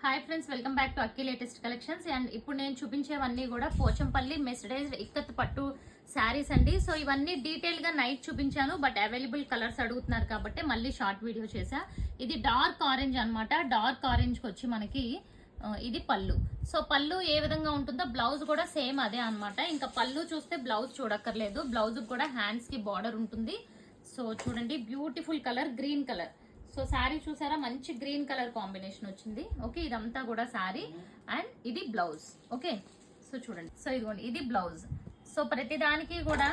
Hi friends, welcome back to Akki latest collections. And ఇప్పుడు నేను చూపించేవన్నీ కూడా పోచంపల్లి మెస్డైజ్డ్ ఇక్కత్ పట్టు శారీస్ అండి. సో ఇవన్నీ డీటెయిల్ గా నైట్ చూపించాను, బట్ అవైలబుల్ కలర్స్ అడుగుతున్నారు కాబట్టి మళ్ళీ షార్ట్ వీడియో చేసా. ఇది డార్క్ ఆరెంజ్ అన్నమాట. డార్క్ ఆరెంజ్ కి వచ్చి మనకి ఇది పళ్ళు. సో పళ్ళు ఏ విధంగా ఉంటుందో బ్లౌజ్ కూడా సేమ్ అదే అన్నమాట. ఇంకా పళ్ళు చూస్తే బ్లౌజ్ చూడక్కర్లేదు, బ్లౌజ్ కూడా హ్యాండ్స్ కి బార్డర్ ఉంటుంది. సో చూడండి, beautiful colour, green colour. So sari చూసారా, మంచి గ్రీన్ కలర్ కాంబినేషన్ వచ్చింది. ఓకే, ఇదంతా కూడా శారీ అండ్ ఇది బ్లౌజ్. ఓకే, సో చూడండి, సో ఇదిగోండి ఇది బ్లౌజ్. సో ప్రతి దానికి కూడా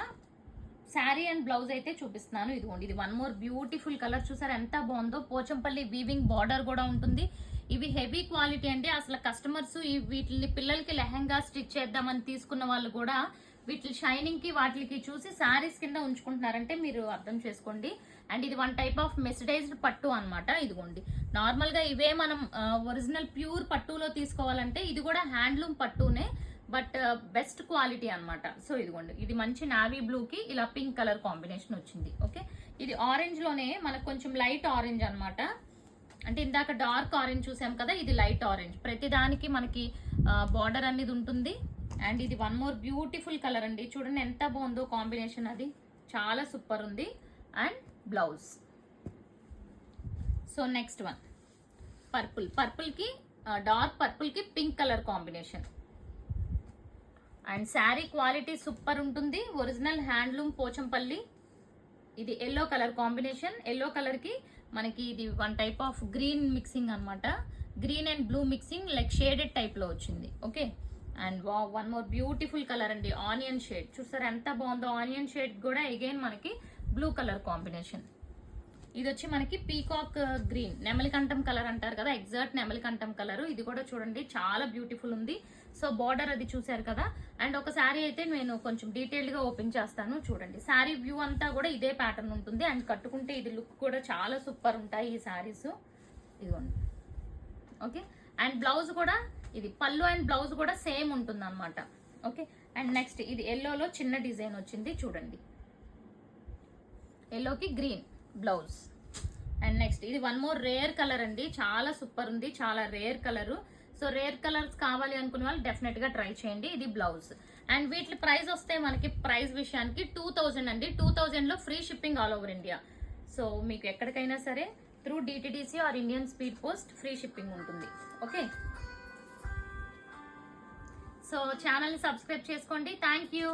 శారీ అండ్ బ్లౌజ్ అయితే చూపిస్తున్నాను. ఇదిగోండి, ఇది వన్ మోర్ బ్యూటిఫుల్ కలర్. చూసారా ఎంత బాగుందో. పోచంపల్లి వీవింగ్ బార్డర్ కూడా ఉంటుంది. ఇవి హెవీ క్వాలిటీ అండి. అసలు కస్టమర్స్ వీటిని పిల్లలకి లెహంగా స్టిచ్ చేద్దామని తీసుకున్న వాళ్ళు కూడా వీటి షైనింగ్ కి వాటికి చూసి శారీస్ కింద ఉంచుకుంటున్నారంటే మీరు అర్థం చేసుకోండి. అండ్ ఇది వన్ టైప్ ఆఫ్ మెస్డైజ్డ్ పట్టు అనమాట. ఇదిగోండి, నార్మల్ గా ఇవే మనం ఒరిజినల్ ప్యూర్ పట్టులో తీసుకోవాలంటే ఇది కూడా హ్యాండ్లూమ్ పట్టునే, బట్ బెస్ట్ క్వాలిటీ అనమాట. సో ఇదిగోండి, ఇది మంచి నావీ బ్లూ కి ఇలా పింక్ కలర్ కాంబినేషన్ వచ్చింది. ఓకే, ఇది ఆరెంజ్ లోనే మనకు కొంచెం లైట్ ఆరెంజ్ అనమాట. అంటే ఇందాక డార్క్ ఆరెంజ్ చూసాం కదా, ఇది లైట్ ఆరెంజ్. ప్రతి దానికి మనకి బార్డర్ అనేది ఉంటుంది. అండ్ ఇది వన్ మోర్ బ్యూటిఫుల్ కలర్ అండి. చూడండి ఎంత బాగుందో కాంబినేషన్, అది చాలా సూపర్ ఉంది. And blouse. So next one purple. Purple కి డార్క్ పర్పుల్ కి pink colour combination. And sari quality super ఉంటుంది. Original handloom Pochampally. ఇది yellow colour combination. Yellow colour కి మనకి ఇది one type of green mixing అనమాట. Green and blue mixing, like shaded type లో వచ్చింది. Okay, and one more beautiful colour అండి, onion shade. చూసారు ఎంత బాగుందో. ఆనియన్ షేడ్ కూడా అగైన్ మనకి బ్లూ కలర్ కాంబినేషన్. ఇది వచ్చి మనకి పీకాక్ గ్రీన్, నెమలికంఠం కలర్ అంటారు కదా, ఎగ్జాక్ట్ నెమలికంఠం కలర్. ఇది కూడా చూడండి చాలా బ్యూటిఫుల్ ఉంది. సో బార్డర్ అది చూసారు కదా. అండ్ ఒక శారీ అయితే నేను కొంచెం డీటెయిల్డ్ గా ఓపెన్ చేస్తాను. చూడండి, శారీ వ్యూ అంతా కూడా ఇదే ప్యాటర్న్ ఉంటుంది. అండ్ కట్టుకుంటే ఇది లుక్ కూడా చాలా సూపర్ ఉంటాయి ఈ శారీస్. ఇదిగోండి. ఓకే, అండ్ బ్లౌజ్ కూడా ఇది పళ్ళు అండ్ బ్లౌజ్ కూడా సేమ్ ఉంటుంది అనమాట. ఓకే, అండ్ నెక్స్ట్ ఇది ఎల్లోలో చిన్న డిజైన్ వచ్చింది. చూడండి, ఎల్లోకి గ్రీన్ బ్లౌజ్. అండ్ నెక్స్ట్ ఇది వన్ మోర్ రేర్ కలర్ అండి. చాలా సూపర్ ఉంది, చాలా rare colour. So rare colours కావాలి అనుకునే వాళ్ళు డెఫినెట్ గా ట్రై చేయండి. ఇది బ్లౌజ్. అండ్ వీటి ప్రైస్ వస్తే మనకి ప్రైస్ విషయానికి 2000 అండి. 2000 లో free shipping all over India. So మీకు ఎక్కడికైనా సరే through DTDC or Indian speed post free shipping ఉంటుంది. ఓకే, సో ఛానల్ ని సబ్స్క్రైబ్ చేసుకోండి. Thank you.